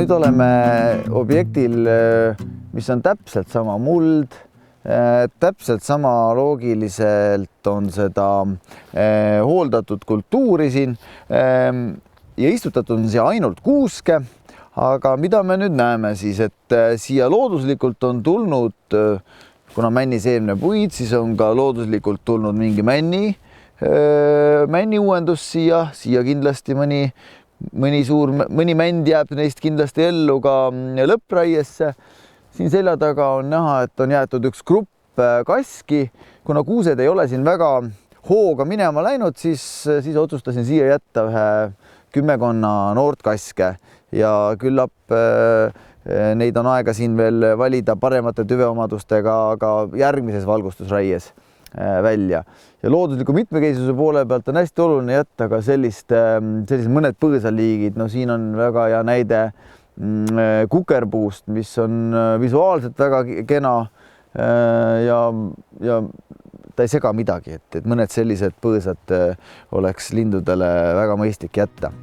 nüüd oleme objektil, mis on täpselt sama muld, täpselt sama loogiliselt on seda hooldatud kultuuri siin ja istutatud on siia ainult kuuske. Aga mida me nüüd näeme siis, et siia looduslikult on tulnud, kuna männiseemne puid, siis on ka looduslikult tulnud mingi männi uuendus siia kindlasti mõni mänd jääb neist kindlasti ellu ka lõppraiesse. Siin selja taga on näha, et on jäetud üks grupp kaski. Kuna kuused ei ole siin väga hooga minema läinud, siis otsustasin siia jätta ühe 10 noort kaske ja küllap neid on aega siin veel valida paremate tüveomadustega ka järgmises valgustusraies välja. Ja loodusliku mitmekesisuse poole pealt on hästi oluline jätta ka sellised mõned põõsaliigid. No siin on väga hea näide kukerpuust, mis on visuaalselt väga kena ja ta ei sega midagi, et mõned sellised põõsad oleks lindudele väga mõistlik jätta.